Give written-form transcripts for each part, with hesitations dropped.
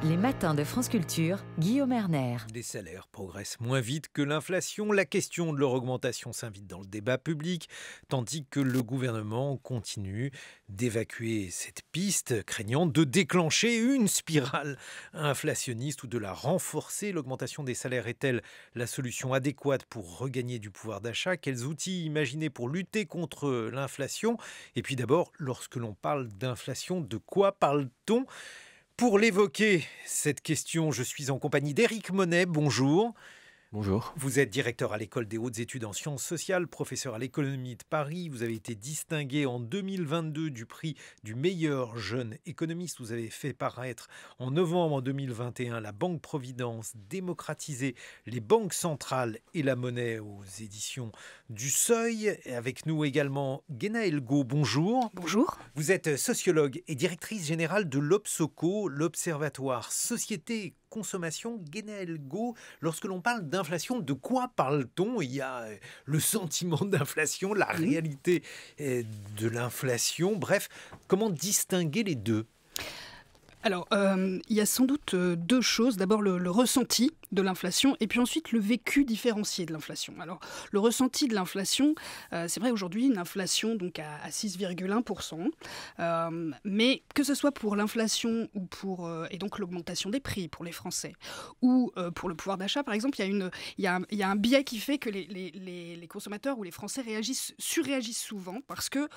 Les matins de France Culture, Guillaume Erner. Les salaires progressent moins vite que l'inflation. La question de leur augmentation s'invite dans le débat public, tandis que le gouvernement continue d'évacuer cette piste, craignant de déclencher une spirale inflationniste ou de la renforcer. L'augmentation des salaires est-elle la solution adéquate pour regagner du pouvoir d'achat? Quels outils imaginer pour lutter contre l'inflation? Et puis d'abord, lorsque l'on parle d'inflation, de quoi parle-t-on? Pour l'évoquer, cette question, je suis en compagnie d'Éric Monet. Bonjour. Bonjour. Vous êtes directeur à l'École des hautes études en sciences sociales, professeur à l'économie de Paris. Vous avez été distingué en 2022 du prix du meilleur jeune économiste. Vous avez fait paraître en novembre 2021 la Banque Providence, démocratiser les banques centrales et la monnaie aux éditions du Seuil. Et avec nous également Guénaëlle Gau. Bonjour. Bonjour. Vous êtes sociologue et directrice générale de l'Obsoco, l'Observatoire Société et Consommation. Guénaëlle Gau, lorsque l'on parle d'inflation, de quoi parle-t-on? Il y a le sentiment d'inflation, la réalité de l'inflation. Bref, comment distinguer les deux? Alors, il y a sans doute deux choses. D'abord, le ressenti de l'inflation et puis ensuite le vécu différencié de l'inflation. Alors, le ressenti de l'inflation, c'est vrai aujourd'hui, une inflation donc à 6,1%. Mais que ce soit pour l'inflation ou pour et donc l'augmentation des prix pour les Français ou pour le pouvoir d'achat, par exemple, il y a un biais qui fait que les consommateurs ou les Français surréagissent souvent parce que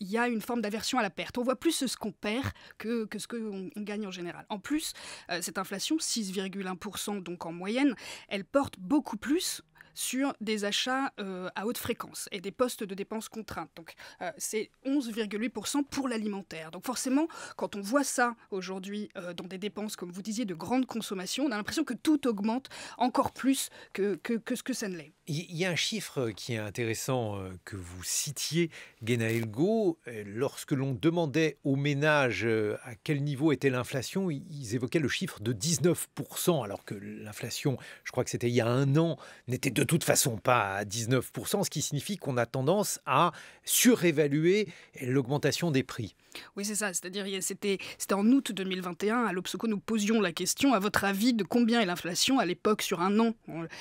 il y a une forme d'aversion à la perte. On voit plus ce qu'on perd que ce qu'on gagne en général. En plus, cette inflation, 6,1% donc en moyenne, elle porte beaucoup plus sur des achats à haute fréquence et des postes de dépenses contraintes. Donc, c'est 11,8% pour l'alimentaire. Donc, forcément, quand on voit ça aujourd'hui dans des dépenses, comme vous disiez, de grande consommation, on a l'impression que tout augmente encore plus que ce que ça ne l'est. Il y a un chiffre qui est intéressant que vous citiez, Guénaëlle Gau. Lorsque l'on demandait aux ménages à quel niveau était l'inflation, ils évoquaient le chiffre de 19%, alors que l'inflation, je crois que c'était il y a un an, n'était de toute façon pas à 19%, ce qui signifie qu'on a tendance à surévaluer l'augmentation des prix. Oui, c'est ça. C'est-à-dire, c'était en août 2021, à l'Obsoco, nous posions la question, à votre avis, de combien est l'inflation? À l'époque, sur un an,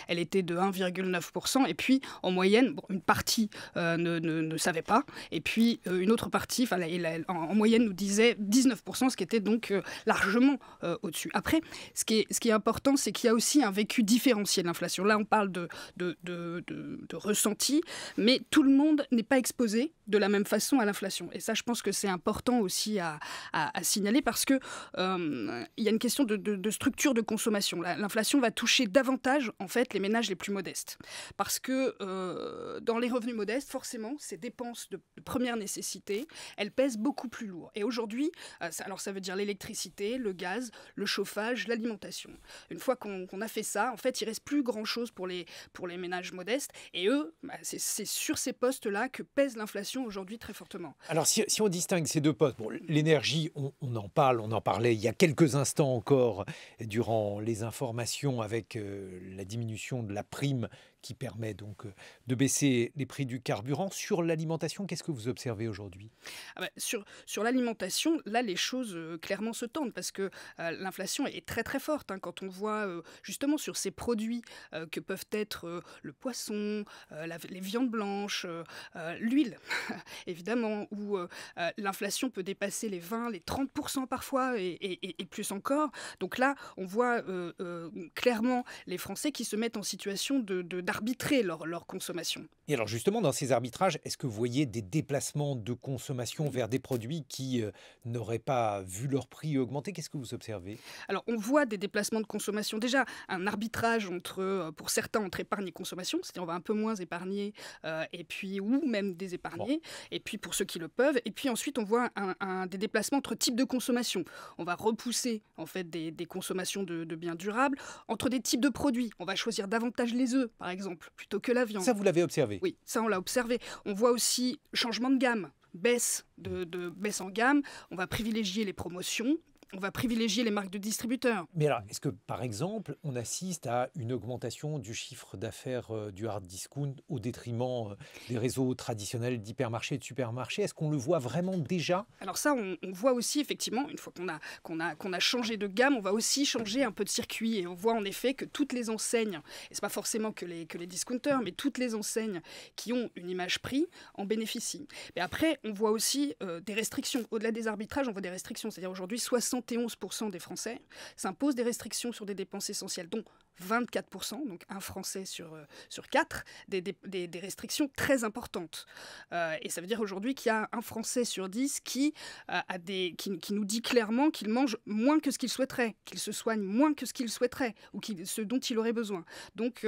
elle était de 1,9%. Et puis, en moyenne, une partie ne savait pas. Et puis, une autre partie, en moyenne, nous disait 19%, ce qui était donc largement au-dessus. Après, ce qui est important, c'est qu'il y a aussi un vécu différencié de l'inflation. Là, on parle de ressenti, mais tout le monde n'est pas exposé de la même façon à l'inflation. Et ça, je pense que c'est important aussi à signaler parce que il y a une question de structure de consommation. L'inflation va toucher davantage en fait les ménages les plus modestes parce que dans les revenus modestes, forcément, ces dépenses de première nécessité, elles pèsent beaucoup plus lourd. Et aujourd'hui, alors ça veut dire l'électricité, le gaz, le chauffage, l'alimentation. Une fois qu'on a fait ça, en fait, il reste plus grand-chose pour les ménages modestes. Et eux, c'est sur ces postes-là que pèse l'inflation aujourd'hui très fortement. Alors si on distingue ces deux postes, bon, l'énergie, on en parle, on en parlait il y a quelques instants encore durant les informations avec la diminution de la prime qui permet donc de baisser les prix du carburant. Sur l'alimentation, qu'est-ce que vous observez aujourd'hui? Sur l'alimentation, là, les choses clairement se tendent parce que l'inflation est très très forte. Quand on voit justement sur ces produits que peuvent être le poisson, les viandes blanches, l'huile, évidemment, où l'inflation peut dépasser les 20, les 30% parfois et plus encore. Donc là, on voit clairement les Français qui se mettent en situation d'arbitrer leur consommation. Et alors justement, dans ces arbitrages, est-ce que vous voyez des déplacements de consommation vers des produits qui n'auraient pas vu leur prix augmenter? Qu'est-ce que vous observez? Alors, on voit des déplacements de consommation. Déjà, un arbitrage pour certains entre épargne et consommation, c'est-à-dire on va un peu moins épargner, et puis ou même désépargner, et puis pour ceux qui le peuvent. Et puis ensuite, on voit des déplacements entre types de consommation. On va repousser en fait des consommations de biens durables entre des types de produits. On va choisir davantage les œufs, par exemple, plutôt que la viande. Ça, vous l'avez observé? Oui, ça, on l'a observé. On voit aussi changement de gamme, baisse en gamme. On va privilégier les promotions. on va privilégier les marques de distributeurs. Mais alors, est-ce que, par exemple, on assiste à une augmentation du chiffre d'affaires du hard discount au détriment des réseaux traditionnels d'hypermarchés et de supermarchés? Est-ce qu'on le voit vraiment déjà? Alors ça, on voit aussi, effectivement, une fois qu'on a changé de gamme, on va aussi changer un peu de circuit. Et on voit en effet que toutes les enseignes, et ce n'est pas forcément que les discounters, mais toutes les enseignes qui ont une image prix en bénéficient. Mais après, on voit aussi des restrictions. Au-delà des arbitrages, on voit des restrictions. C'est-à-dire aujourd'hui, 71% des Français s'imposent des restrictions sur des dépenses essentielles, dont 24%, donc un Français sur 4, des restrictions très importantes. Et ça veut dire aujourd'hui qu'il y a un Français sur 10 qui nous dit clairement qu'il mange moins que ce qu'il souhaiterait, qu'il se soigne moins que ce qu'il souhaiterait, ou ce dont il aurait besoin. Donc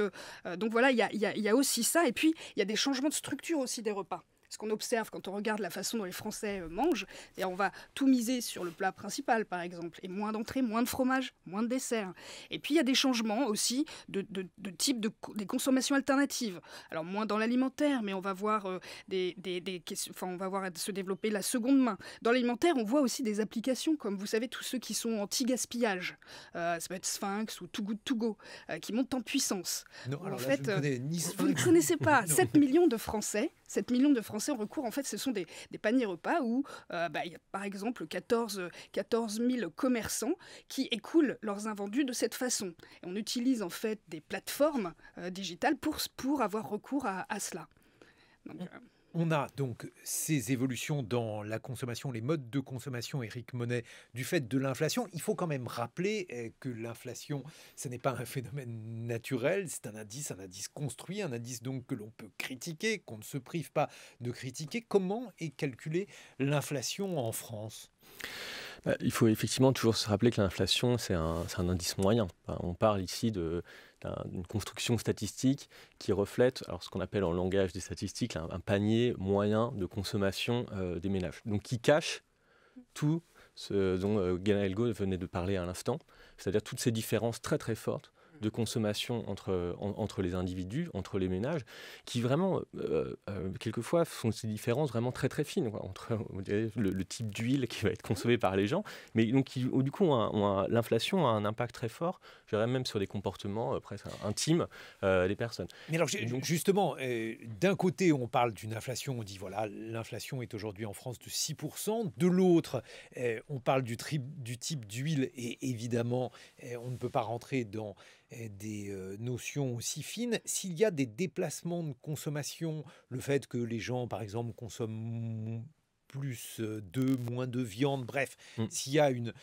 voilà, il y a aussi ça. Et puis, il y a des changements de structure aussi des repas. Ce qu'on observe quand on regarde la façon dont les Français mangent, et on va tout miser sur le plat principal, par exemple, et moins d'entrée, moins de fromage, moins de dessert. Et puis, il y a des changements aussi de type des consommations alternatives. Alors, moins dans l'alimentaire, mais on va voir, on va voir se développer la seconde main. Dans l'alimentaire, on voit aussi des applications, comme vous savez, tous ceux qui sont anti-gaspillage. Ça peut être Sphinx ou Too Good To Go, qui montent en puissance. Non, alors en là, fait, je ne connais ni Sphinx. Vous ne connaissez pas 7 millions de Français. 7 millions de Français ont recours, en fait, ce sont des paniers repas où il y a par exemple 14 000 commerçants qui écoulent leurs invendus de cette façon. Et on utilise en fait des plateformes digitales pour avoir recours à cela. Donc, on a donc ces évolutions dans la consommation, les modes de consommation, Éric Monnet, du fait de l'inflation. Il faut quand même rappeler que l'inflation, ce n'est pas un phénomène naturel, c'est un indice construit, un indice donc que l'on peut critiquer, qu'on ne se prive pas de critiquer. Comment est calculée l'inflation en France ? Il faut effectivement toujours se rappeler que l'inflation, c'est un indice moyen. On parle ici d'une construction statistique qui reflète ce qu'on appelle en langage des statistiques un panier moyen de consommation des ménages. Donc qui cache tout ce dont Guérin Elgaud venait de parler à l'instant, c'est-à-dire toutes ces différences très très fortes de consommation entre les individus, entre les ménages, qui vraiment, quelquefois, sont ces différences vraiment très très fines, entre le type d'huile qui va être consommé par les gens, mais donc qui, du coup, l'inflation a un impact très fort, je dirais même sur des comportements presque intimes des personnes. Mais alors, justement, d'un côté, on parle d'une inflation, on dit voilà, l'inflation est aujourd'hui en France de 6%, de l'autre, on parle du type d'huile, et évidemment, on ne peut pas rentrer dans des notions aussi fines. S'il y a des déplacements de consommation, le fait que les gens, par exemple, consomment plus moins de viande, bref, s'il y a une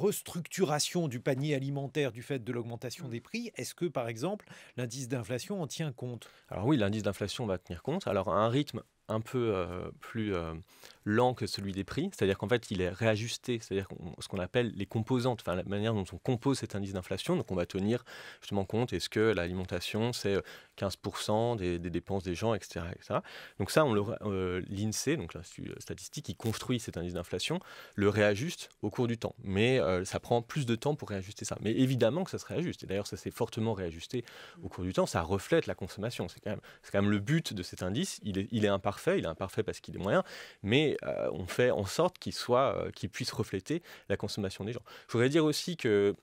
restructuration du panier alimentaire du fait de l'augmentation des prix, est-ce que, par exemple, l'indice d'inflation en tient compte? Alors oui, l'indice d'inflation va tenir compte, alors à un rythme un peu plus lent que celui des prix, c'est-à-dire qu'en fait il est réajusté, c'est-à-dire ce qu'on appelle les composantes, la manière dont on compose cet indice d'inflation, donc on va tenir justement compte, est-ce que l'alimentation c'est 15% des dépenses des gens, etc. etc. Donc ça, l'INSEE, donc l'Institut statistique, qui construit cet indice d'inflation, le réajuste au cours du temps, mais ça prend plus de temps pour réajuster ça, mais évidemment que ça se réajuste, et d'ailleurs ça s'est fortement réajusté au cours du temps, ça reflète la consommation, c'est quand même le but de cet indice, il est imparfait parce qu'il est moyen, mais on fait en sorte qu'il puisse refléter la consommation des gens. Je voudrais dire aussi que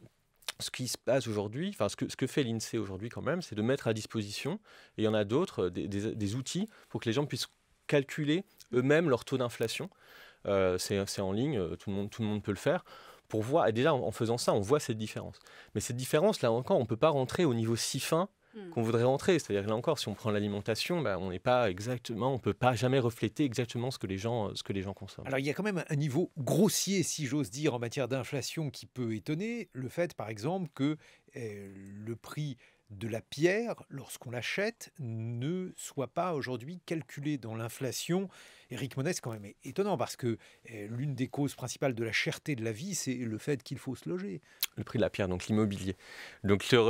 ce qui se passe aujourd'hui, ce que fait l'INSEE aujourd'hui quand même, c'est de mettre à disposition, et il y en a d'autres, des outils pour que les gens puissent calculer eux-mêmes leur taux d'inflation. C'est en ligne, tout le monde peut le faire. Pour voir, et déjà en faisant ça, on voit cette différence. Mais cette différence, là encore, on ne peut pas rentrer au niveau si fin qu'on voudrait rentrer. C'est-à-dire là encore, si on prend l'alimentation, on n'est pas exactement, on ne peut pas jamais refléter exactement ce que les gens consomment. Alors il y a quand même un niveau grossier, si j'ose dire, en matière d'inflation qui peut étonner. Le fait, par exemple, que le prix de la pierre, lorsqu'on l'achète, ne soit pas aujourd'hui calculé dans l'inflation. Éric Monnet, c'est quand même étonnant parce que l'une des causes principales de la cherté de la vie, c'est le fait qu'il faut se loger. Le prix de la pierre, donc l'immobilier. Donc sur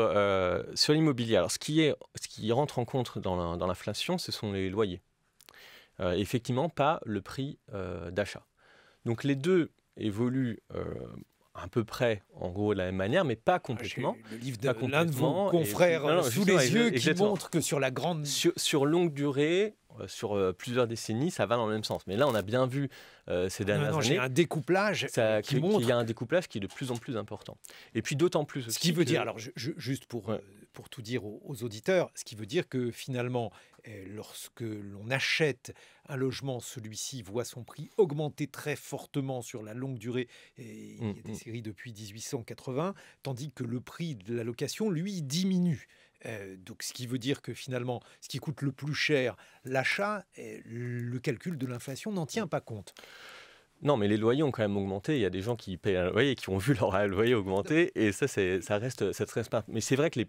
l'immobilier, alors ce qui rentre en compte dans l'inflation, ce sont les loyers. Effectivement, pas le prix d'achat. Donc les deux évoluent à peu près, en gros, de la même manière, mais pas complètement. Le livre de l'un de vos confrères sous les yeux qui montre que sur la grande... Sur longue durée, sur plusieurs décennies, ça va dans le même sens. Mais là, on a bien vu ces dernières années... J'ai un découplage qui montre... qu'il y a un découplage qui est de plus en plus important. Et puis d'autant plus aussi... Ce qui veut dire, alors juste pour tout dire aux auditeurs, ce qui veut dire que finalement, lorsque l'on achète un logement, celui-ci voit son prix augmenter très fortement sur la longue durée. Et il y a des séries depuis 1880, tandis que le prix de la location, lui, diminue. Donc, ce qui veut dire que finalement, ce qui coûte le plus cher, l'achat, le calcul de l'inflation n'en tient pas compte. Non, mais les loyers ont quand même augmenté. Il y a des gens qui payent un loyer, qui ont vu leur loyer augmenter, et ça reste pas. Mais c'est vrai que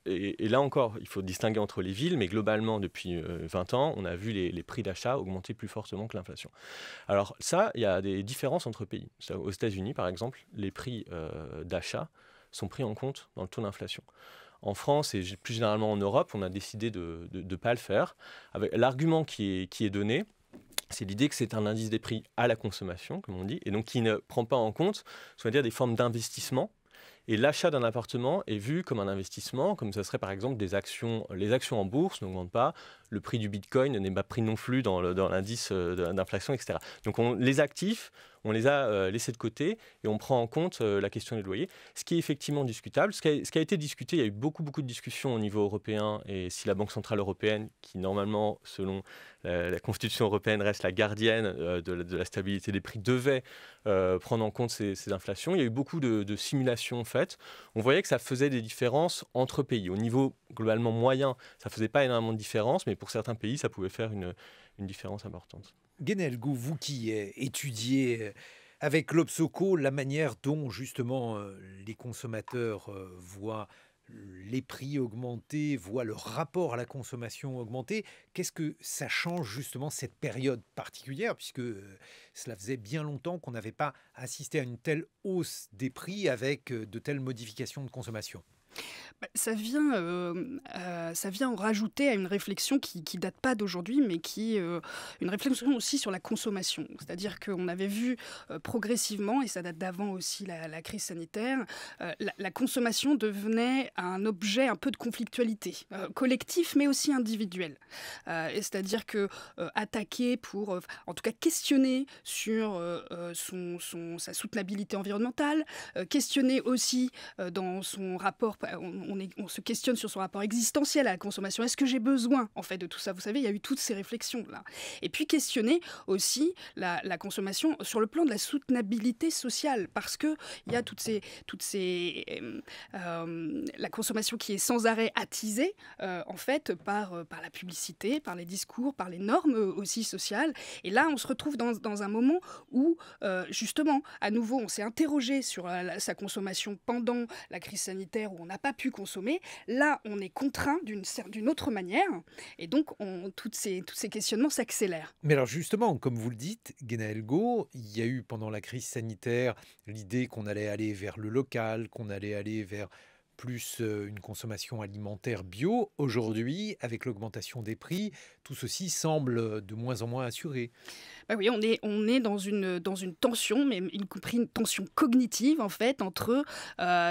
et là encore, il faut distinguer entre les villes, mais globalement, depuis 20 ans, on a vu les prix d'achat augmenter plus fortement que l'inflation. Alors ça, il y a des différences entre pays. Aux États-Unis, par exemple, les prix d'achat sont pris en compte dans le taux d'inflation. En France et plus généralement en Europe, on a décidé de ne pas le faire. L'argument qui est donné, c'est l'idée que c'est un indice des prix à la consommation, comme on dit, et donc qui ne prend pas en compte, c'est-à-dire des formes d'investissement. Et l'achat d'un appartement est vu comme un investissement, comme ça serait par exemple des actions. Les actions en bourse n'augmentent pas, le prix du bitcoin n'est pas pris non plus dans l'indice d'inflation, etc. Donc les actifs, on les a laissés de côté et on prend en compte la question des loyers. Ce qui est effectivement discutable, ce qui a été discuté, il y a eu beaucoup de discussions au niveau européen, et si la Banque Centrale Européenne, qui normalement, selon la Constitution européenne, reste la gardienne de la stabilité des prix, devait prendre en compte ces inflations, il y a eu beaucoup de simulations faites. On voyait que ça faisait des différences entre pays. Au niveau globalement moyen, ça ne faisait pas énormément de différence, mais pour certains pays, ça pouvait faire une différence importante. Guénel Gou, vous qui étudiez avec l'Obsoco la manière dont justement les consommateurs voient les prix augmenter, voient le rapport à la consommation augmenter, qu'est-ce que ça change justement cette période particulière, puisque cela faisait bien longtemps qu'on n'avait pas assisté à une telle hausse des prix avec de telles modifications de consommation? Ça vient en rajouter à une réflexion qui date pas d'aujourd'hui, mais une réflexion aussi sur la consommation. C'est-à-dire qu'on avait vu progressivement, et ça date d'avant aussi la crise sanitaire, la consommation devenait un objet un peu de conflictualité, collectif mais aussi individuel. C'est-à-dire que attaquer pour, en tout cas questionner sur sa soutenabilité environnementale, questionner aussi dans son rapport, on se questionne sur son rapport existentiel à la consommation. Est-ce que j'ai besoin en fait de tout ça? Vous savez, il y a eu toutes ces réflexions-là. Et puis questionner aussi la consommation sur le plan de la soutenabilité sociale, parce qu'il y a la consommation qui est sans arrêt attisée en fait par la publicité, par les discours, par les normes aussi sociales. Et là, on se retrouve dans un moment où justement, à nouveau, on s'est interrogé sur sa consommation pendant la crise sanitaire, où on n'a pas pu consommer. Là, on est contraint d'une autre manière, et donc tous ces questionnements s'accélèrent. Mais alors justement, comme vous le dites, Guénaël Gau, il y a eu pendant la crise sanitaire l'idée qu'on allait aller vers le local, qu'on allait aller vers plus une consommation alimentaire bio. Aujourd'hui, avec l'augmentation des prix, tout ceci semble de moins en moins assuré. Bah oui, on est dans une tension, mais y compris une tension cognitive en fait, entre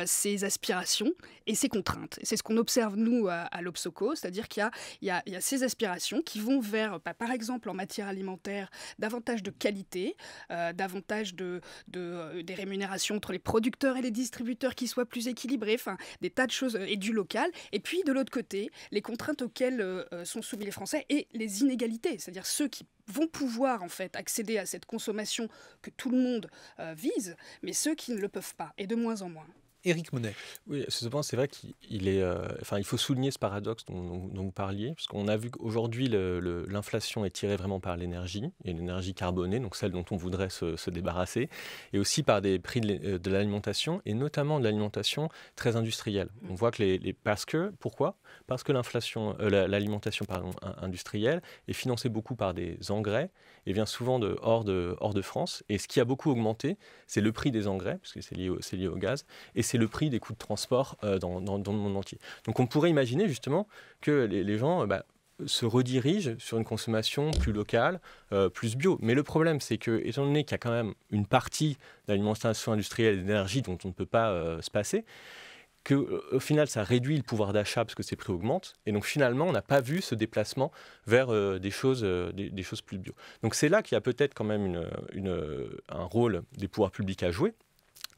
ces aspirations et ces contraintes. Et c'est ce qu'on observe nous à l'Obsoco, c'est-à-dire qu'il y a ces aspirations qui vont vers, par exemple en matière alimentaire, davantage de qualité, davantage des rémunérations entre les producteurs et les distributeurs qui soient plus équilibrées, enfin des tas de choses, et du local. Et puis de l'autre côté, les contraintes auxquelles sont soumis les Français et les inégalités, c'est-à-dire ceux qui vont pouvoir en fait accéder à cette consommation que tout le monde vise, mais ceux qui ne le peuvent pas, et de moins en moins. Éric Monet. Oui, c'est vrai il faut souligner ce paradoxe dont vous parliez, parce qu'on a vu qu'aujourd'hui, l'inflation est tirée vraiment par l'énergie, et l'énergie carbonée, donc celle dont on voudrait se débarrasser, et aussi par des prix de l'alimentation, et notamment de l'alimentation très industrielle. On voit que pourquoi ? Parce que l'alimentation industrielle est financée beaucoup par des engrais, et vient souvent hors de France, et ce qui a beaucoup augmenté, c'est le prix des engrais, parce que c'est lié au gaz, et c'est le prix des coûts de transport dans le monde entier. Donc on pourrait imaginer justement que les gens se redirige sur une consommation plus locale, plus bio. Mais le problème, c'est que, étant donné qu'il y a quand même une partie de l'alimentation industrielle et d'énergie dont on ne peut pas se passer, qu'au final, ça réduit le pouvoir d'achat parce que ces prix augmentent. Et donc, finalement, on n'a pas vu ce déplacement vers des choses plus bio. Donc, c'est là qu'il y a peut-être quand même un rôle des pouvoirs publics à jouer.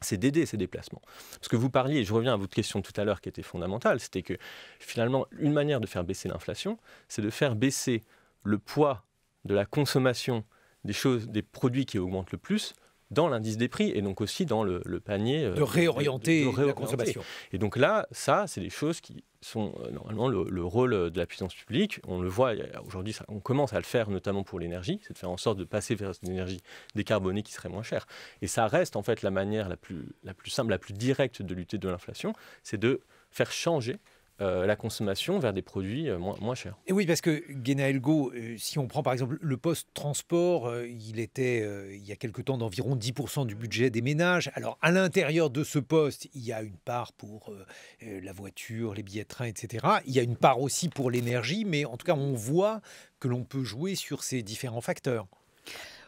C'est d'aider ces déplacements. Parce que vous parliez, et je reviens à votre question tout à l'heure qui était fondamentale, c'était que finalement, une manière de faire baisser l'inflation, c'est de faire baisser le poids de la consommation des produits qui augmentent le plus dans l'indice des prix et donc aussi dans le panier. De réorienter la consommation. Et donc là, ça, c'est des choses qui sont normalement le rôle de la puissance publique. On le voit aujourd'hui, on commence à le faire notamment pour l'énergie, c'est de faire en sorte de passer vers une énergie décarbonée qui serait moins chère. Et ça reste en fait la manière la plus simple, la plus directe de lutter de l'inflation, c'est de faire changer la consommation vers des produits moins chers. Et oui, parce que Guénaël Gault, si on prend par exemple le poste transport, il était il y a quelque temps d'environ 10% du budget des ménages. Alors à l'intérieur de ce poste, il y a une part pour la voiture, les billets de train, etc. Il y a une part aussi pour l'énergie, mais en tout cas on voit que l'on peut jouer sur ces différents facteurs.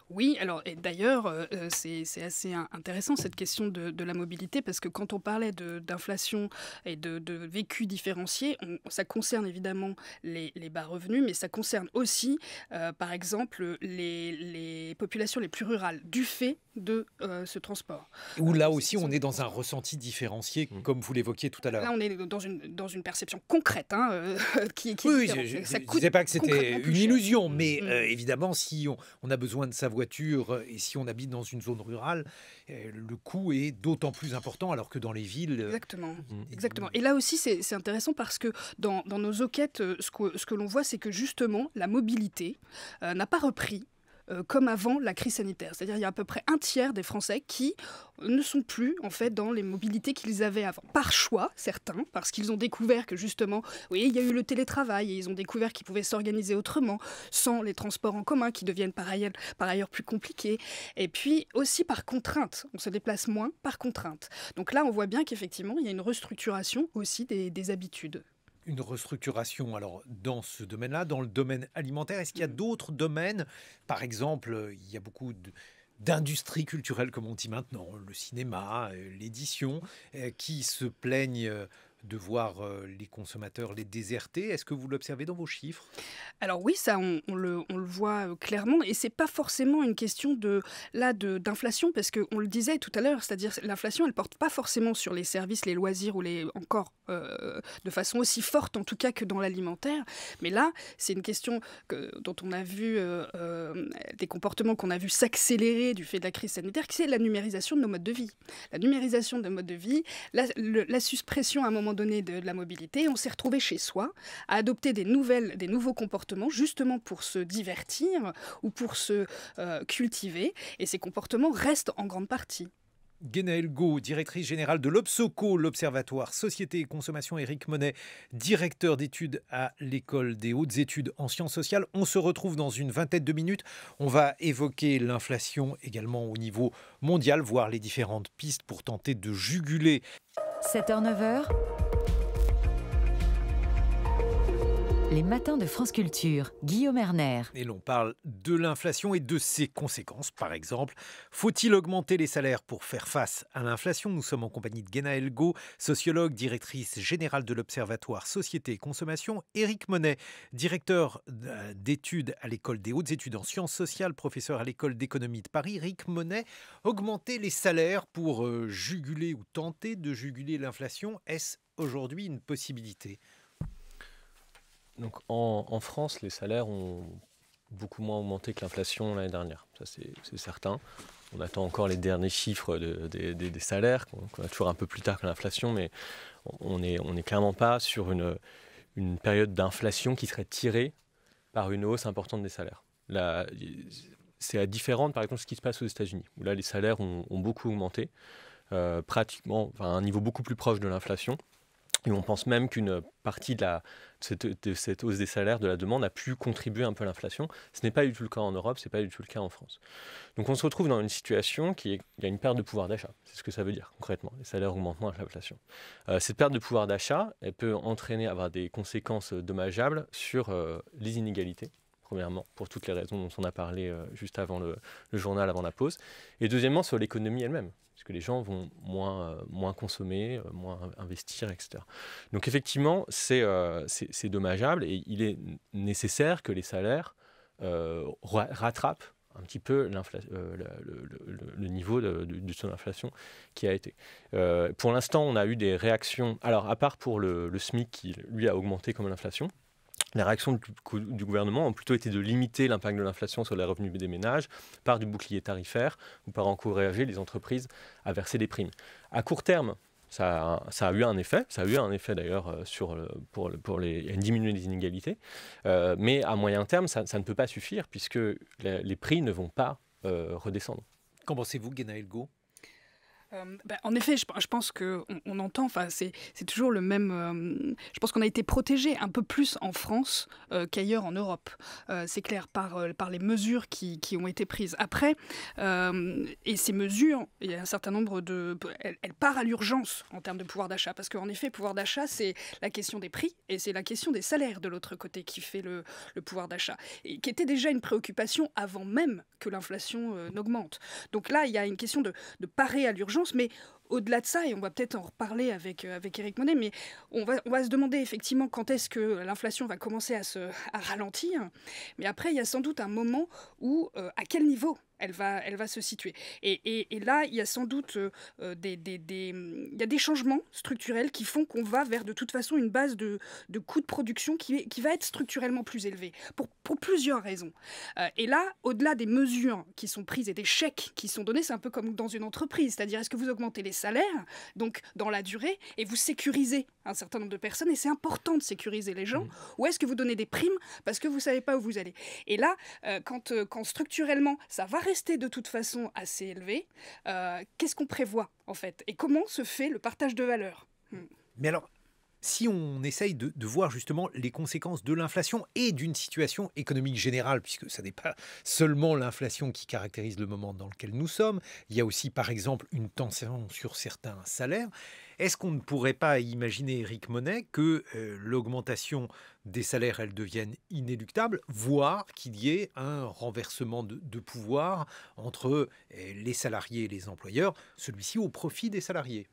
Oui, alors et d'ailleurs, c'est assez intéressant cette question de la mobilité parce que quand on parlait d'inflation et de vécu différencié, ça concerne évidemment les bas revenus, mais ça concerne aussi, par exemple, les populations les plus rurales du fait de ce transport. Où là aussi, on est dans un ressenti différencié, comme vous l'évoquiez tout à l'heure. Là, on est dans une perception concrète qui est oui, différente. Je ne disais pas que c'était une illusion, mais évidemment, si on a besoin de sa voiture et si on habite dans une zone rurale, le coût est d'autant plus important alors que dans les villes... Exactement. Exactement. Et là aussi, c'est intéressant parce que dans nos enquêtes, ce que l'on voit, c'est que justement, la mobilité n'a pas repris comme avant la crise sanitaire. C'est-à-dire qu'il y a à peu près un tiers des Français qui ne sont plus en fait dans les mobilités qu'ils avaient avant. Par choix, certains, parce qu'ils ont découvert que justement, oui, il y a eu le télétravail et ils ont découvert qu'ils pouvaient s'organiser autrement, sans les transports en commun qui deviennent par ailleurs plus compliqués. Et puis aussi par contrainte. On se déplace moins par contrainte. Donc là, on voit bien qu'effectivement, il y a une restructuration aussi des habitudes. Une restructuration alors dans ce domaine-là, dans le domaine alimentaire. Est-ce qu'il y a d'autres domaines? Par exemple, il y a beaucoup d'industries culturelles, comme on dit maintenant, le cinéma, l'édition, qui se plaignent de voir les consommateurs les déserter. Est-ce que vous l'observez dans vos chiffres? Alors oui, ça on le voit clairement et c'est pas forcément une question d'inflation parce qu'on le disait tout à l'heure, c'est-à-dire l'inflation elle porte pas forcément sur les services, les loisirs ou de façon aussi forte en tout cas que dans l'alimentaire, mais là c'est une question dont on a vu des comportements qu'on a vu s'accélérer du fait de la crise sanitaire, qui c'est la numérisation de nos modes de vie. La numérisation de nos modes de vie, la suppression à un moment donné de la mobilité, on s'est retrouvé chez soi à adopter des nouveaux comportements justement pour se divertir ou pour se cultiver et ces comportements restent en grande partie. Guénaël Gault, directrice générale de l'Obsoco, l'Observatoire Société et Consommation, Éric Monet, directeur d'études à l'École des hautes études en sciences sociales. On se retrouve dans une vingtaine de minutes. On va évoquer l'inflation également au niveau mondial, voir les différentes pistes pour tenter de juguler. 7h-9h, les matins de France Culture, Guillaume Erner. Et l'on parle de l'inflation et de ses conséquences. Par exemple, faut-il augmenter les salaires pour faire face à l'inflation? Nous sommes en compagnie de Guénaël Gault, sociologue, directrice générale de l'Observatoire Société et Consommation. Éric Monet, directeur d'études à l'École des hautes études en sciences sociales, professeur à l'École d'économie de Paris. Éric Monet, augmenter les salaires pour juguler ou tenter de juguler l'inflation, est-ce aujourd'hui une possibilité? Donc en France, les salaires ont beaucoup moins augmenté que l'inflation l'année dernière. Ça, c'est certain. On attend encore les derniers chiffres des salaires, qu'on a toujours un peu plus tard que l'inflation, mais on n'est clairement pas sur une période d'inflation qui serait tirée par une hausse importante des salaires. Là, c'est différent, par exemple, de ce qui se passe aux États-Unis, où là, les salaires ont beaucoup augmenté, pratiquement à un niveau beaucoup plus proche de l'inflation. Et on pense même qu'une partie de cette hausse des salaires, de la demande, a pu contribuer un peu à l'inflation. Ce n'est pas du tout le cas en Europe, ce n'est pas du tout le cas en France. Donc on se retrouve dans une situation il y a une perte de pouvoir d'achat. C'est ce que ça veut dire concrètement. Les salaires augmentent moins que l'inflation. Cette perte de pouvoir d'achat, elle peut avoir des conséquences dommageables sur les inégalités. Premièrement, pour toutes les raisons dont on a parlé juste avant le journal, avant la pause. Et deuxièmement, sur l'économie elle-même. Parce que les gens vont moins consommer, moins investir, etc. Donc effectivement, c'est dommageable et il est nécessaire que les salaires rattrapent un petit peu le niveau du taux d'inflation qui a été. Pour l'instant, on a eu des réactions, alors à part pour le SMIC qui, lui, a augmenté comme l'inflation. Les réactions du gouvernement ont plutôt été de limiter l'impact de l'inflation sur les revenus des ménages par du bouclier tarifaire ou par encourager les entreprises à verser des primes. À court terme, ça a eu un effet. Ça a eu un effet d'ailleurs pour diminuer les inégalités. Mais à moyen terme, ça ne peut pas suffire puisque les prix ne vont pas redescendre. Qu'en pensez-vous, Guénaël Gault ? En effet, je pense qu'on entend, c'est toujours le même... je pense qu'on a été protégé un peu plus en France qu'ailleurs en Europe. C'est clair, par les mesures qui ont été prises. Après, et ces mesures, il y a un certain nombre de... Elles partent à l'urgence en termes de pouvoir d'achat. Parce qu'en effet, pouvoir d'achat, c'est la question des prix et c'est la question des salaires de l'autre côté qui fait le pouvoir d'achat. Et qui était déjà une préoccupation avant même que l'inflation n'augmente. Donc là, il y a une question de parer à l'urgence. Mais au-delà de ça, et on va peut-être en reparler avec Éric Monney, mais on va se demander effectivement quand est-ce que l'inflation va commencer à ralentir. Mais après, il y a sans doute un moment où, à quel niveau elle va se situer. Et là, il y a sans doute il y a des changements structurels qui font qu'on va vers de toute façon une base de coûts de production qui va être structurellement plus élevée, pour plusieurs raisons. Et là, au-delà des mesures qui sont prises et des chèques qui sont donnés, c'est un peu comme dans une entreprise, c'est-à-dire est-ce que vous augmentez les salaires, donc dans la durée, et vous sécurisez un certain nombre de personnes, et c'est important de sécuriser les gens, ou est-ce que vous donnez des primes parce que vous ne savez pas où vous allez. Et là, quand structurellement, ça va rester de toute façon assez élevé, qu'est-ce qu'on prévoit en fait? Et comment se fait le partage de valeur? Mais alors, si on essaye de voir justement les conséquences de l'inflation et d'une situation économique générale, puisque ce n'est pas seulement l'inflation qui caractérise le moment dans lequel nous sommes, il y a aussi par exemple une tension sur certains salaires, est-ce qu'on ne pourrait pas imaginer, Éric Monney, que l'augmentation des salaires, elle devienne inéluctable, voire qu'il y ait un renversement de pouvoir entre les salariés et les employeurs, celui-ci au profit des salariés?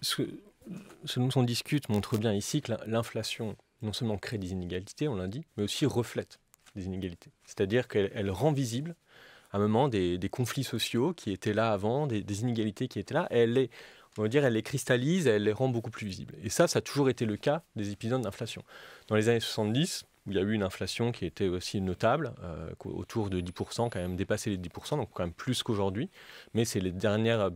Ce dont on discute montre bien ici que l'inflation non seulement crée des inégalités, on l'a dit, mais aussi reflète des inégalités. C'est-à-dire qu'elle rend visible à un moment des conflits sociaux qui étaient là avant, des inégalités qui étaient là, et elle les cristallise, elle les rend beaucoup plus visibles. Et ça a toujours été le cas des épisodes d'inflation. Dans les années 70, où il y a eu une inflation qui était aussi notable, autour de 10%, quand même dépassé les 10%, donc quand même plus qu'aujourd'hui. Mais c'est les dernières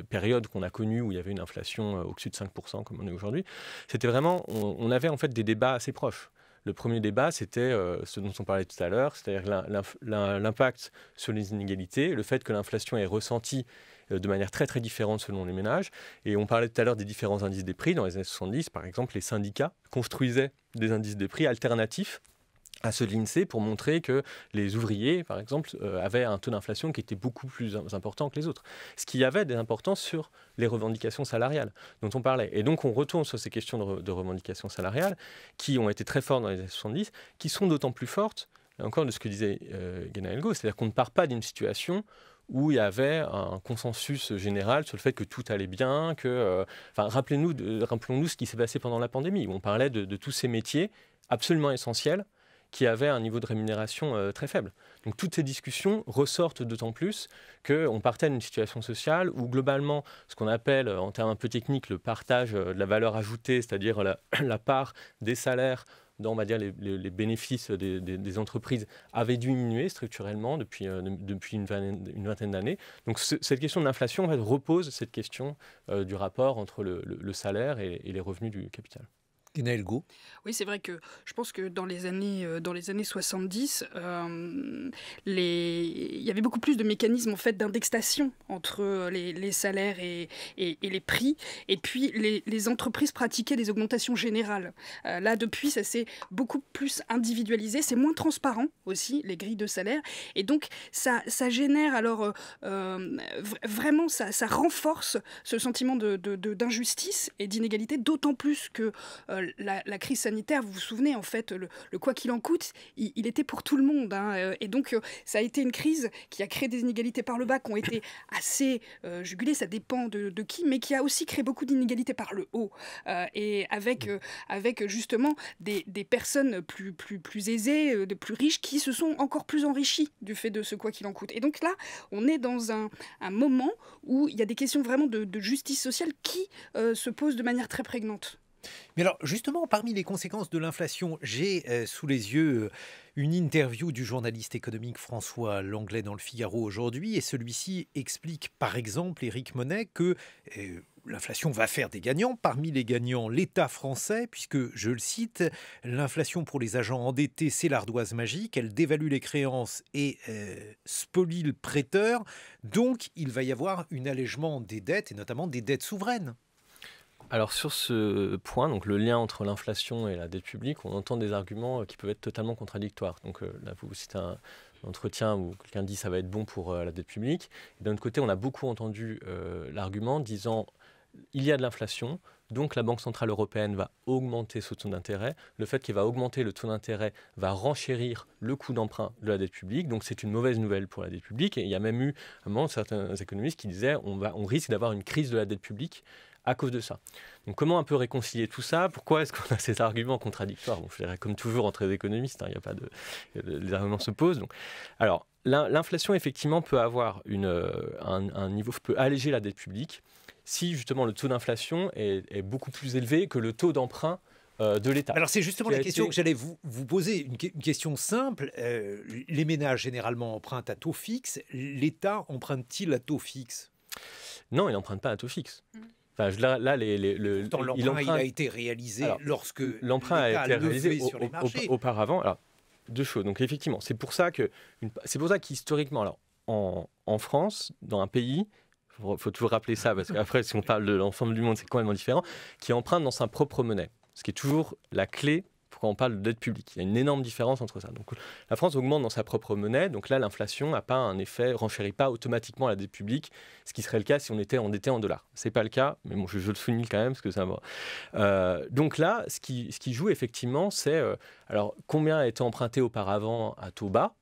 périodes qu'on a connues où il y avait une inflation au-dessus de 5%, comme on est aujourd'hui. C'était vraiment, on avait en fait des débats assez proches. Le premier débat, c'était ce dont on parlait tout à l'heure, c'est-à-dire l'impact sur les inégalités, le fait que l'inflation est ressentie de manière très très différente selon les ménages. Et on parlait tout à l'heure des différents indices des prix. Dans les années 70, par exemple, les syndicats construisaient des indices des prix alternatifs à ceux de l'INSEE pour montrer que les ouvriers, par exemple, avaient un taux d'inflation qui était beaucoup plus important que les autres. Ce qui avait des importances sur les revendications salariales dont on parlait. Et donc on retourne sur ces questions de revendications salariales qui ont été très fortes dans les années 70, qui sont d'autant plus fortes, là encore de ce que disait Guénaël Gault, c'est-à-dire qu'on ne part pas d'une situation où il y avait un consensus général sur le fait que tout allait bien, rappelons-nous ce qui s'est passé pendant la pandémie, où on parlait de tous ces métiers absolument essentiels qui avaient un niveau de rémunération très faible. Donc toutes ces discussions ressortent d'autant plus qu'on partait d'une situation sociale où globalement, ce qu'on appelle en termes un peu techniques le partage de la valeur ajoutée, c'est-à-dire la part des salaires dans, on va dire, les bénéfices des entreprises avaient diminué structurellement depuis une vingtaine d'années. Donc cette question de l'inflation en fait, repose cette question du rapport entre le salaire et les revenus du capital. Guénaël Gaud. Oui, c'est vrai que je pense que dans les années 70, il y avait beaucoup plus de mécanismes en fait, d'indexation entre les salaires et les prix. Et puis, les entreprises pratiquaient des augmentations générales. Là, depuis, ça s'est beaucoup plus individualisé. C'est moins transparent aussi, les grilles de salaire. Et donc, ça génère alors vraiment, ça renforce ce sentiment d'injustice et d'inégalité, d'autant plus que la crise sanitaire, vous vous souvenez, en fait, le quoi qu'il en coûte, il était pour tout le monde. Et donc, ça a été une crise qui a créé des inégalités par le bas qui ont été assez jugulées, ça dépend de qui, mais qui a aussi créé beaucoup d'inégalités par le haut. Et avec justement des personnes plus aisées, de plus riches, qui se sont encore plus enrichies du fait de ce quoi qu'il en coûte. Et donc là, on est dans un moment où il y a des questions vraiment de justice sociale qui se posent de manière très prégnante. Mais alors, justement, parmi les conséquences de l'inflation, j'ai sous les yeux une interview du journaliste économique François Langlais dans Le Figaro aujourd'hui, et celui-ci explique, par exemple, Éric Monnet, que l'inflation va faire des gagnants. Parmi les gagnants, l'État français, puisque, je le cite, l'inflation pour les agents endettés, c'est l'ardoise magique, elle dévalue les créances et spolie le prêteur. Donc, il va y avoir un allègement des dettes, et notamment des dettes souveraines. Alors sur ce point, donc le lien entre l'inflation et la dette publique, on entend des arguments qui peuvent être totalement contradictoires. Donc là, vous citez un entretien où quelqu'un dit ça va être bon pour la dette publique. Et d'un autre côté, on a beaucoup entendu l'argument disant il y a de l'inflation, donc la Banque Centrale Européenne va augmenter ce taux d'intérêt. Le fait qu'elle va augmenter le taux d'intérêt va renchérir le coût d'emprunt de la dette publique. Donc c'est une mauvaise nouvelle pour la dette publique. Et il y a même eu un moment certains économistes qui disaient on risque d'avoir une crise de la dette publique à cause de ça. Donc comment on peut réconcilier tout ça? Pourquoi est-ce qu'on a ces arguments contradictoires? Bon, je dirais comme toujours entre les économistes, il y a pas les arguments se posent. Donc, alors l'inflation effectivement peut avoir un niveau, peut alléger la dette publique si justement le taux d'inflation est beaucoup plus élevé que le taux d'emprunt de l'État. Alors c'est justement la question que j'allais vous poser, une question simple. Les ménages généralement empruntent à taux fixe. L'État emprunte-t-il à taux fixe? Non, il n'emprunte pas à taux fixe. Enfin, là, l'emprunt il a été réalisé lorsque l'emprunt a été réalisé auparavant. Alors, deux choses. Donc effectivement, c'est pour ça qu'historiquement, alors en France, dans un pays, il faut toujours rappeler ça parce qu'après, si on parle de l'ensemble du monde, c'est complètement différent, qui emprunte dans sa propre monnaie, ce qui est toujours la clé quand on parle de dette publique. Il y a une énorme différence entre ça. Donc, la France augmente dans sa propre monnaie, donc là, l'inflation n'a pas un effet, renchérit pas automatiquement la dette publique, ce qui serait le cas si on était endetté en dollars. Ce n'est pas le cas, mais bon, je le souligne quand même, parce que ça va. Donc là, ce qui joue effectivement, c'est alors combien a été emprunté auparavant à taux bas,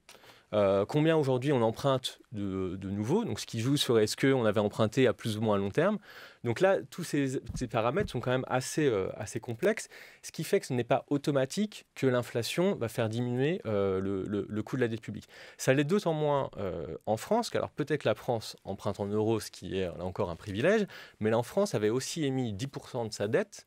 combien aujourd'hui on emprunte de nouveau, donc ce qui joue sur est-ce qu'on avait emprunté à plus ou moins long terme. Donc là, tous ces paramètres sont quand même assez complexes, ce qui fait que ce n'est pas automatique que l'inflation va faire diminuer le coût de la dette publique. Ça l'est d'autant moins en France, qu'alors peut-être que la France emprunte en euros, ce qui est là encore un privilège, mais là en France avait aussi émis 10% de sa dette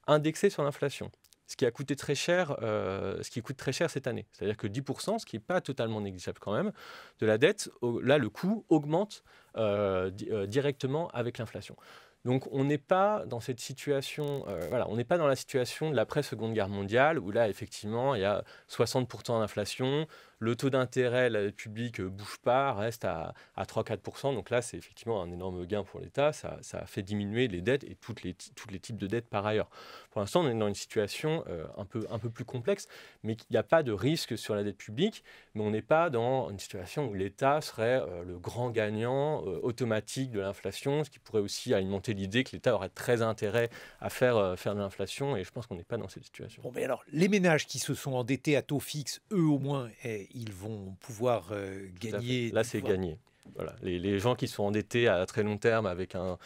indexée sur l'inflation. Ce qui a coûté très cher, ce qui coûte très cher cette année. C'est-à-dire que 10%, ce qui n'est pas totalement négligeable quand même, de la dette, là le coût augmente directement avec l'inflation. Donc on n'est pas dans cette situation, on n'est pas dans la situation de l'après-Seconde Guerre mondiale où là effectivement il y a 60% d'inflation, le taux d'intérêt de la dette publique ne bouge pas, reste à 3-4%. Donc là c'est effectivement un énorme gain pour l'État, ça a fait diminuer les dettes et tous les types de dettes par ailleurs. Pour l'instant on est dans une situation un peu plus complexe, mais il n'y a pas de risque sur la dette publique, mais on n'est pas dans une situation où l'État serait le grand gagnant automatique de l'inflation, ce qui pourrait aussi alimenter l'idée que l'État aurait très intérêt à faire de l'inflation, et je pense qu'on n'est pas dans cette situation. Bon, mais alors, les ménages qui se sont endettés à taux fixe, eux au moins, ils vont pouvoir gagner. Là, c'est gagné. Voilà. Les gens qui sont endettés à très long terme avec un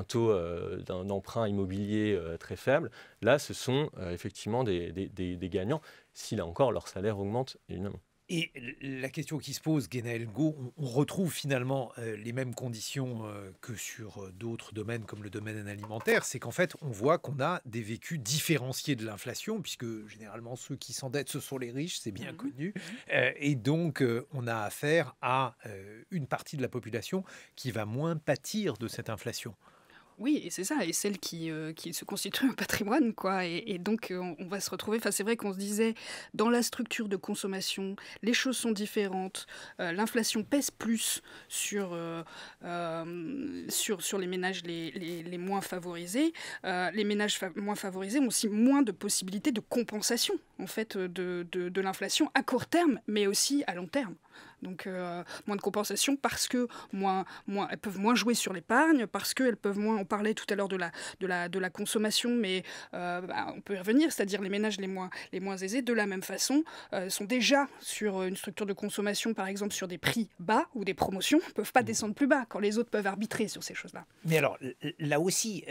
taux d'emprunt immobilier très faible, là, ce sont effectivement des gagnants, si là encore leur salaire augmente, évidemment. Et la question qui se pose, Guénaël Gaud, on retrouve finalement les mêmes conditions que sur d'autres domaines comme le domaine alimentaire, c'est qu'en fait on voit qu'on a des vécus différenciés de l'inflation, puisque généralement ceux qui s'endettent ce sont les riches, c'est bien connu, et donc on a affaire à une partie de la population qui va moins pâtir de cette inflation. Oui, et c'est ça, et celle qui se constitue un patrimoine, quoi. Et donc, on va se retrouver. Enfin, c'est vrai qu'on se disait, dans la structure de consommation, les choses sont différentes. L'inflation pèse plus sur les ménages les moins favorisés. Les ménages moins favorisés ont aussi moins de possibilités de compensation, en fait, de l'inflation à court terme, mais aussi à long terme. Donc, moins de compensation parce que elles peuvent moins jouer sur l'épargne, parce qu'elles peuvent moins, on parlait tout à l'heure de la consommation, mais on peut y revenir, c'est-à-dire les ménages les moins aisés, de la même façon, sont déjà sur une structure de consommation, par exemple sur des prix bas ou des promotions, ne peuvent pas descendre plus bas quand les autres peuvent arbitrer sur ces choses-là. Mais alors, là aussi,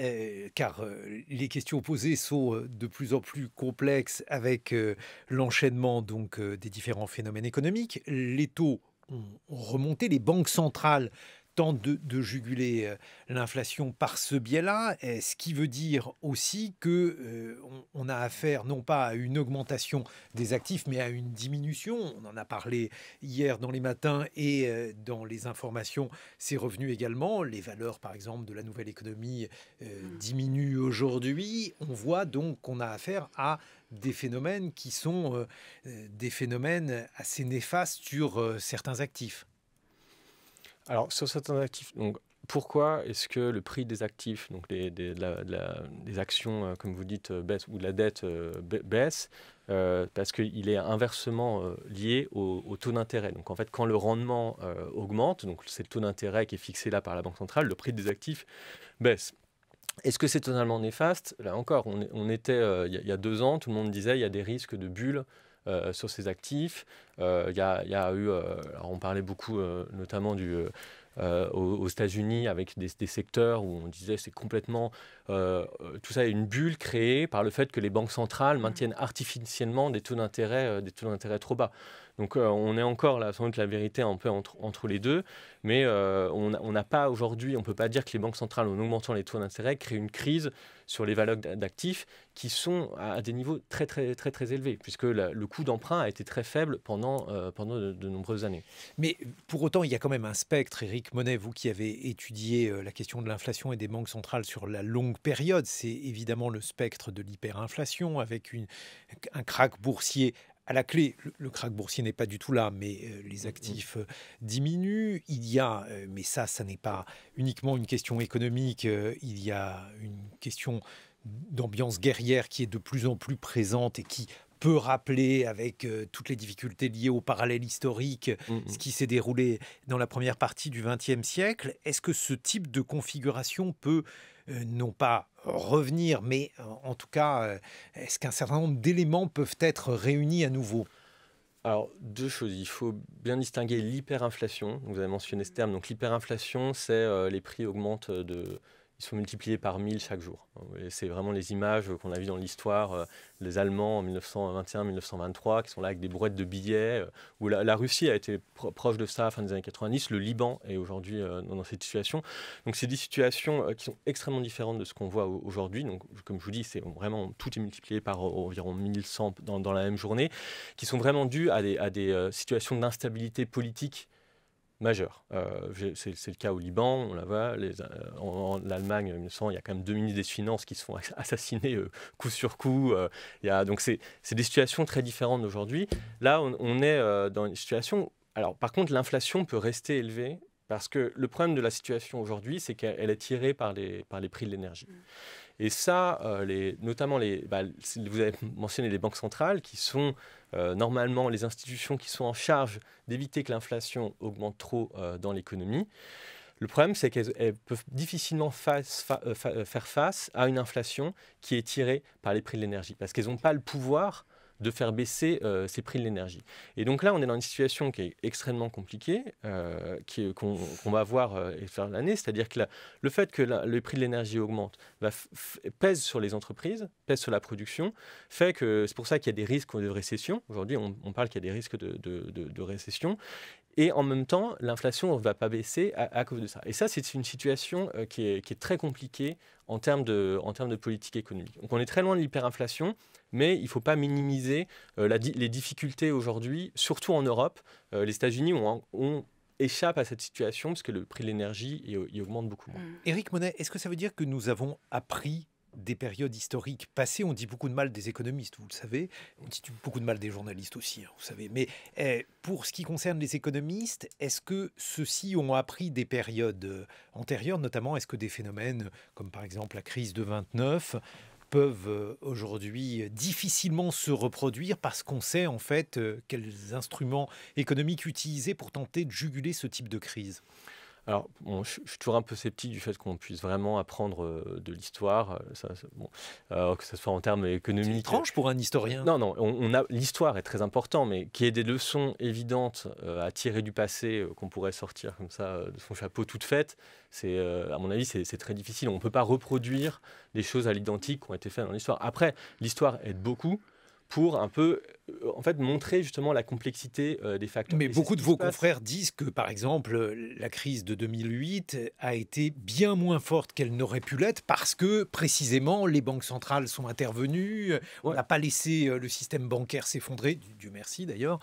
car les questions posées sont de plus en plus complexes avec l'enchaînement donc des différents phénomènes économiques, les taux ont remonté, les banques centrales tentent de juguler l'inflation par ce biais-là, ce qui veut dire aussi que on a affaire non pas à une augmentation des actifs, mais à une diminution. On en a parlé hier dans les matins et dans les informations, c'est revenu également. Les valeurs, par exemple, de la nouvelle économie diminuent aujourd'hui. On voit donc qu'on a affaire à des phénomènes qui sont des phénomènes assez néfastes sur certains actifs. Alors, sur certains actifs, donc, pourquoi est-ce que le prix des actifs, donc des actions, comme vous dites, baisse, ou de la dette baisse? Parce qu'il est inversement lié au taux d'intérêt. Donc, en fait, quand le rendement augmente, donc c'est le taux d'intérêt qui est fixé là par la Banque centrale, le prix des actifs baisse. Est-ce que c'est totalement néfaste? Là encore, on était, il y a 2 ans, tout le monde disait il y a des risques de bulles sur ces actifs. Il y a eu, alors on parlait beaucoup notamment aux États-Unis avec des secteurs où on disait c'est complètement tout ça est une bulle créée par le fait que les banques centrales maintiennent artificiellement des taux d'intérêt trop bas. Donc on est encore là, sans doute la vérité un peu entre les deux, mais on n'a pas aujourd'hui, on ne peut pas dire que les banques centrales, en augmentant les taux d'intérêt, créent une crise sur les valeurs d'actifs qui sont à des niveaux très très très très élevés, puisque le coût d'emprunt a été très faible pendant de nombreuses années. Mais pour autant, il y a quand même un spectre. Éric Monet, vous qui avez étudié la question de l'inflation et des banques centrales sur la longue période, c'est évidemment le spectre de l'hyperinflation avec un krach boursier à la clé. Le krach boursier n'est pas du tout là, mais les actifs diminuent. Il y a, mais ça n'est pas uniquement une question économique, il y a une question d'ambiance guerrière qui est de plus en plus présente et qui peut rappeler, avec toutes les difficultés liées au parallèle historique, ce qui s'est déroulé dans la première partie du XXe siècle. Est-ce que ce type de configuration peut non pas revenir, mais en tout cas, est-ce qu'un certain nombre d'éléments peuvent être réunis à nouveau ? Alors, 2 choses. Il faut bien distinguer l'hyperinflation. Vous avez mentionné ce terme. Donc, l'hyperinflation, c'est les prix augmentent ils sont multipliés par 1000 chaque jour. Et c'est vraiment les images qu'on a vues dans l'histoire, les Allemands en 1921-1923, qui sont là avec des brouettes de billets, où la Russie a été proche de ça à la fin des années 90, le Liban est aujourd'hui dans cette situation. Donc c'est des situations qui sont extrêmement différentes de ce qu'on voit aujourd'hui. Donc comme je vous dis, c'est vraiment, tout est multiplié par environ 1100 dans la même journée, qui sont vraiment dues à des situations d'instabilité politique majeur. C'est le cas au Liban, on la voit, en Allemagne, il y a quand même 2 ministres des Finances qui se font assassiner coup sur coup. Donc c'est des situations très différentes d'aujourd'hui. Là, on est dans une situation... Alors par contre, l'inflation peut rester élevée parce que le problème de la situation aujourd'hui, c'est qu'elle est tirée par les prix de l'énergie. Et ça, notamment, vous avez mentionné les banques centrales qui sont normalement les institutions qui sont en charge d'éviter que l'inflation augmente trop dans l'économie. Le problème, c'est qu'elles peuvent difficilement faire face à une inflation qui est tirée par les prix de l'énergie, parce qu'elles n'ont pas le pouvoir de faire baisser ces prix de l'énergie. Et donc là, on est dans une situation qui est extrêmement compliquée, qu'on va voir faire l'année, c'est-à-dire que le fait que le prix de l'énergie augmente pèse sur les entreprises, pèse sur la production, fait que c'est pour ça qu'il y a des risques de récession. Aujourd'hui, on parle qu'il y a des risques de récession. Et en même temps, l'inflation ne va pas baisser à cause de ça. Et ça, c'est une situation qui est très compliquée en termes de politique économique. Donc on est très loin de l'hyperinflation, mais il ne faut pas minimiser les difficultés aujourd'hui, surtout en Europe. Les États-Unis ont échappent à cette situation parce que le prix de l'énergie il augmente beaucoup moins. Éric Monney, est-ce que ça veut dire que nous avons appris des périodes historiques passées? On dit beaucoup de mal des économistes, vous le savez. On dit beaucoup de mal des journalistes aussi, vous savez. Mais pour ce qui concerne les économistes, est-ce que ceux-ci ont appris des périodes antérieures? Notamment, est-ce que des phénomènes comme par exemple la crise de 29 peuvent aujourd'hui difficilement se reproduire parce qu'on sait en fait quels instruments économiques utiliser pour tenter de juguler ce type de crise? Alors, bon, je suis toujours un peu sceptique du fait qu'on puisse vraiment apprendre de l'histoire, que ce soit en termes économiques. C'est étrange pour un historien. Non, l'histoire est très importante, mais qu'il y ait des leçons évidentes à tirer du passé qu'on pourrait sortir comme ça de son chapeau toute faite, à mon avis, c'est très difficile. On ne peut pas reproduire des choses à l'identique qui ont été faites dans l'histoire. Après, l'histoire aide beaucoup pour un peu montrer justement la complexité des facteurs. Mais beaucoup de vos confrères disent que, par exemple, la crise de 2008 a été bien moins forte qu'elle n'aurait pu l'être parce que, précisément, les banques centrales sont intervenues. On n'a pas laissé le système bancaire s'effondrer, Dieu merci d'ailleurs.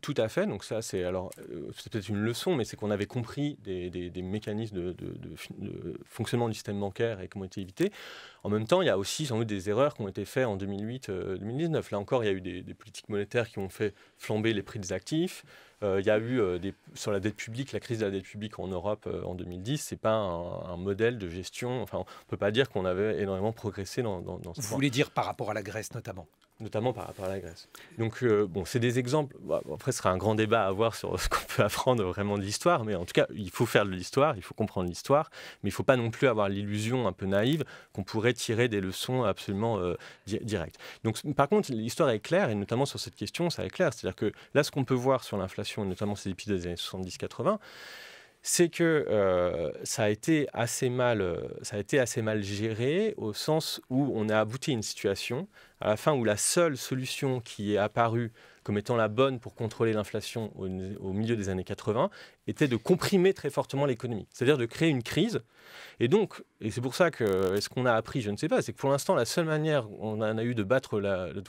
Tout à fait. Donc ça, c'est peut-être une leçon, mais c'est qu'on avait compris des mécanismes de fonctionnement du système bancaire et qui ont été évités. En même temps, il y a aussi sans doute des erreurs qui ont été faites en 2008-2019. Là encore, il y a eu des politiques monétaires qui ont fait flamber les prix des actifs. Il y a eu sur la dette publique, la crise de la dette publique en Europe en 2010, c'est pas un modèle de gestion. Enfin, on ne peut pas dire qu'on avait énormément progressé dans ce Vous voulez dire par rapport à la Grèce notamment par rapport à la Grèce. Donc, c'est des exemples. Après, ce sera un grand débat à avoir sur ce qu'on peut apprendre vraiment de l'histoire, mais en tout cas, il faut faire de l'histoire, il faut comprendre l'histoire, mais il ne faut pas non plus avoir l'illusion un peu naïve qu'on pourrait tirer des leçons absolument directes. Donc, par contre, l'histoire est claire, et notamment sur cette question, ça est clair. C'est-à-dire que là, ce qu'on peut voir sur l'inflation, et notamment ces épisodes des années 70-80, c'est que ça a été assez mal géré au sens où on a abouti à une situation à la fin où la seule solution qui est apparue comme étant la bonne pour contrôler l'inflation au milieu des années 80 était de comprimer très fortement l'économie, c'est-à-dire de créer une crise. Et donc, et c'est pour ça que, est-ce qu'on a appris, je ne sais pas, c'est que pour l'instant, la seule manière qu'on a eu de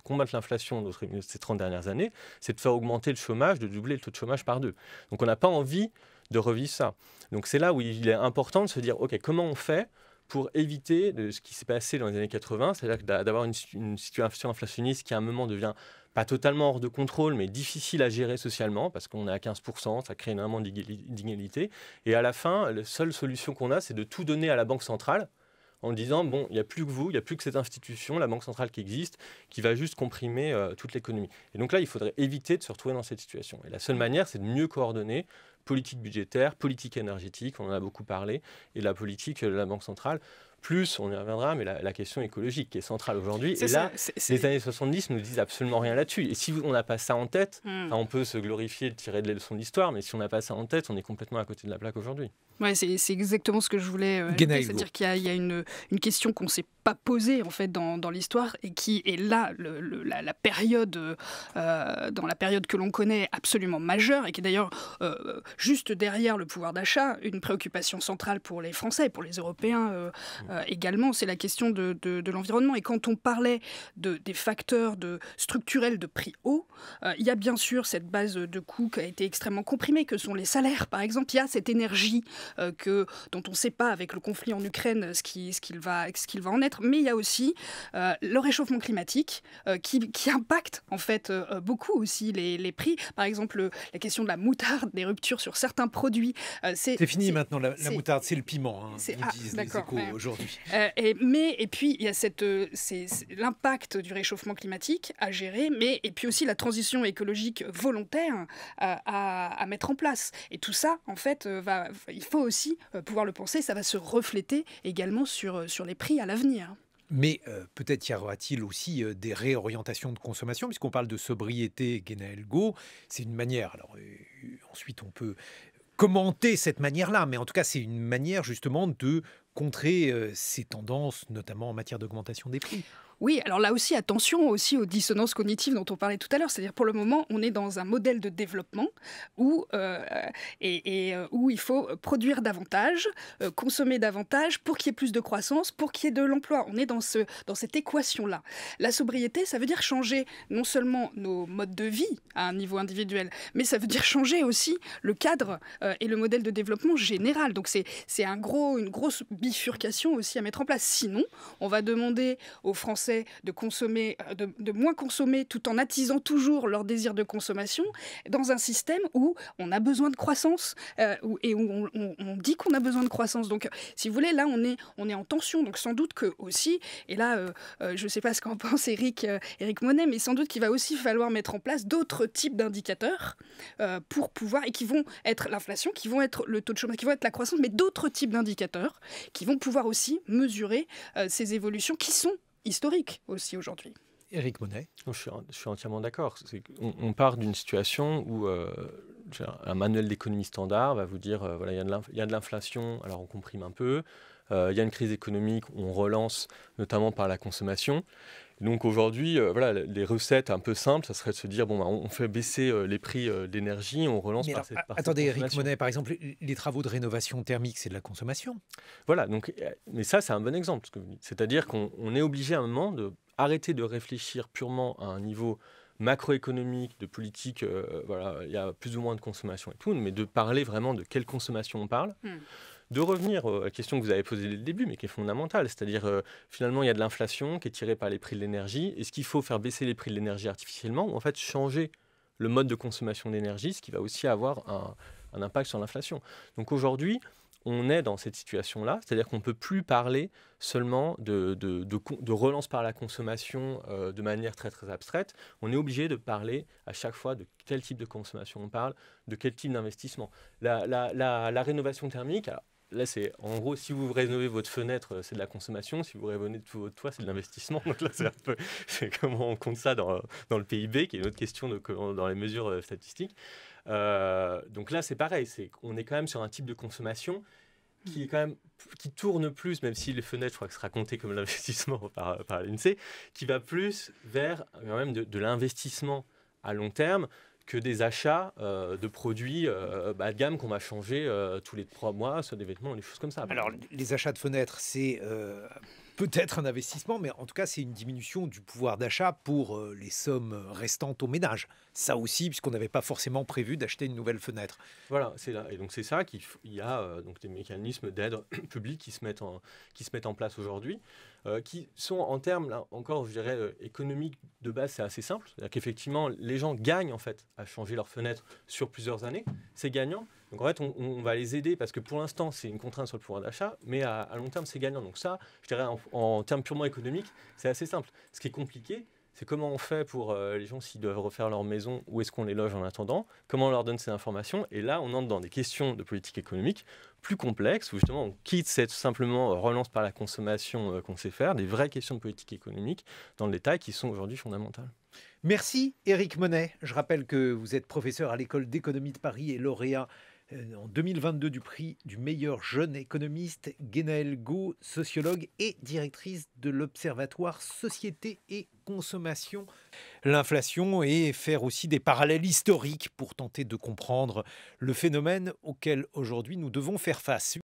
combattre l'inflation dans ces 30 dernières années, c'est de faire augmenter le chômage, de doubler le taux de chômage par 2. Donc on n'a pas envie de revivre ça. Donc c'est là où il est important de se dire, OK, comment on fait pour éviter ce qui s'est passé dans les années 80, c'est-à-dire d'avoir une situation inflationniste qui à un moment devient pas totalement hors de contrôle, mais difficile à gérer socialement, parce qu'on est à 15%, ça crée énormément d'inégalités. Et à la fin, la seule solution qu'on a, c'est de tout donner à la Banque centrale, en disant, bon, il n'y a plus que vous, il n'y a plus que cette institution, la Banque centrale qui existe, qui va juste comprimer toute l'économie. Et donc là, il faudrait éviter de se retrouver dans cette situation. Et la seule manière, c'est de mieux coordonner politique budgétaire, politique énergétique, on en a beaucoup parlé, et la politique de la Banque centrale. Plus, on y reviendra, mais la question écologique qui est centrale aujourd'hui. Et là, les années 70 nous disent absolument rien là-dessus. Et si on n'a pas ça en tête, on peut se glorifier de tirer des leçons d'histoire, mais si on n'a pas ça en tête, on est complètement à côté de la plaque aujourd'hui. Ouais, c'est exactement ce que je voulais dire, c'est-à-dire qu'il y a une question qu'on ne s'est pas posée en fait dans l'histoire et qui est là la période dans la période que l'on connaît absolument majeure et qui est d'ailleurs juste derrière le pouvoir d'achat, une préoccupation centrale pour les Français et pour les Européens également, c'est la question de l'environnement. Et quand on parlait des facteurs structurels de prix haut, il y a bien sûr cette base de coûts qui a été extrêmement comprimée, que sont les salaires par exemple. Il y a cette énergie dont on ne sait pas avec le conflit en Ukraine ce qu'il va en être, mais il y a aussi le réchauffement climatique qui impacte en fait beaucoup aussi les prix. Par exemple, la question de la moutarde, des ruptures sur certains produits. C'est fini maintenant, la moutarde, c'est le piment, disent les Échos aujourd'hui. Et puis, il y a l'impact du réchauffement climatique à gérer, et puis aussi la transition écologique volontaire à mettre en place. Et tout ça, en fait, il faut aussi pouvoir le penser, ça va se refléter également sur les prix à l'avenir. Mais peut-être y aura-t-il aussi des réorientations de consommation, puisqu'on parle de sobriété, Guénaël Gault, c'est une manière. Alors ensuite, on peut commenter cette manière-là, mais en tout cas, c'est une manière justement de contrer ces tendances, notamment en matière d'augmentation des prix. Oui, alors là aussi, attention aussi aux dissonances cognitives dont on parlait tout à l'heure. C'est-à-dire, pour le moment, on est dans un modèle de développement où, où il faut produire davantage, consommer davantage pour qu'il y ait plus de croissance, pour qu'il y ait de l'emploi. On est dans cette équation-là. La sobriété, ça veut dire changer non seulement nos modes de vie à un niveau individuel, mais ça veut dire changer aussi le cadre et le modèle de développement général. Donc c'est une grosse bifurcation aussi à mettre en place. Sinon, on va demander aux Français de moins consommer tout en attisant toujours leur désir de consommation dans un système où on a besoin de croissance et où on dit qu'on a besoin de croissance. Donc, si vous voulez, là, on est en tension. Donc, sans doute que aussi, et là, je ne sais pas ce qu'en pense Éric Monnet, mais sans doute qu'il va aussi falloir mettre en place d'autres types d'indicateurs pour pouvoir, et qui vont être l'inflation, qui vont être le taux de chômage, qui vont être la croissance, mais d'autres types d'indicateurs qui vont pouvoir aussi mesurer ces évolutions qui sont historiques aussi aujourd'hui. Éric Monnet. Je suis entièrement d'accord. On part d'une situation où un manuel d'économie standard va vous dire voilà, il y a de l'inflation, alors on comprime un peu. Il y a une crise économique, on relance notamment par la consommation. Donc aujourd'hui, voilà, les recettes un peu simples, ça serait de se dire bon, on fait baisser les prix d'énergie, on relance par cette attendez, Éric Monnet, par exemple, les travaux de rénovation thermique, c'est de la consommation. Voilà, donc, mais ça, c'est un bon exemple. C'est-à-dire qu'on est obligé à un moment de arrêter de réfléchir purement à un niveau macroéconomique, de politique, voilà, il y a plus ou moins de consommation et tout, mais de parler vraiment de quelle consommation on parle. De revenir à la question que vous avez posée dès le début, mais qui est fondamentale, c'est-à-dire finalement il y a de l'inflation qui est tirée par les prix de l'énergie. Est-ce qu'il faut faire baisser les prix de l'énergie artificiellement ou en fait changer le mode de consommation d'énergie, ce qui va aussi avoir un impact sur l'inflation. Donc aujourd'hui, on est dans cette situation-là, c'est-à-dire qu'on ne peut plus parler seulement de relance par la consommation de manière très très abstraite. On est obligé de parler à chaque fois de quel type de consommation on parle, de quel type d'investissement. La rénovation thermique, alors, là, c'est en gros, si vous rénovez votre fenêtre, c'est de la consommation. Si vous rénovez tout votre toit, c'est de l'investissement. Donc là, c'est comment on compte ça dans le PIB, qui est une autre question dans les mesures statistiques. Donc là, c'est pareil. On est quand même sur un type de consommation qui tourne plus, même si les fenêtres, je crois que ce sera compté comme l'investissement par l'INSEE, qui va plus vers quand même de l'investissement à long terme que des achats de produits bas de gamme qu'on va changer tous les 3 mois, soit des vêtements, des choses comme ça. Alors, les achats de fenêtres, c'est peut-être un investissement, mais en tout cas, c'est une diminution du pouvoir d'achat pour les sommes restantes au ménage. Ça aussi, puisqu'on n'avait pas forcément prévu d'acheter une nouvelle fenêtre. Voilà, c'est là. Et donc, c'est ça qu'il y a donc des mécanismes d'aide publique qui se mettent en place aujourd'hui, qui sont en termes, là, encore, je dirais, économiques de base, c'est assez simple. C'est-à-dire qu'effectivement, les gens gagnent en fait à changer leurs fenêtres sur plusieurs années. C'est gagnant. Donc en fait, on va les aider parce que pour l'instant, c'est une contrainte sur le pouvoir d'achat, mais à long terme, c'est gagnant. Donc ça, je dirais, en termes purement économiques, c'est assez simple. Ce qui est compliqué, c'est comment on fait pour les gens s'ils doivent refaire leur maison, où est-ce qu'on les loge en attendant, comment on leur donne ces informations. Et là, on entre dans des questions de politique économique plus complexes, où justement, on quitte cette simplement relance par la consommation qu'on sait faire, des vraies questions de politique économique dans le détail qui sont aujourd'hui fondamentales. Merci Éric Monnet. Je rappelle que vous êtes professeur à l'École d'économie de Paris et lauréat en 2022 du prix du meilleur jeune économiste, Guénaël Gaud, sociologue et directrice de l'Observatoire Société et Consommation. L'inflation et faire aussi des parallèles historiques pour tenter de comprendre le phénomène auquel aujourd'hui nous devons faire face.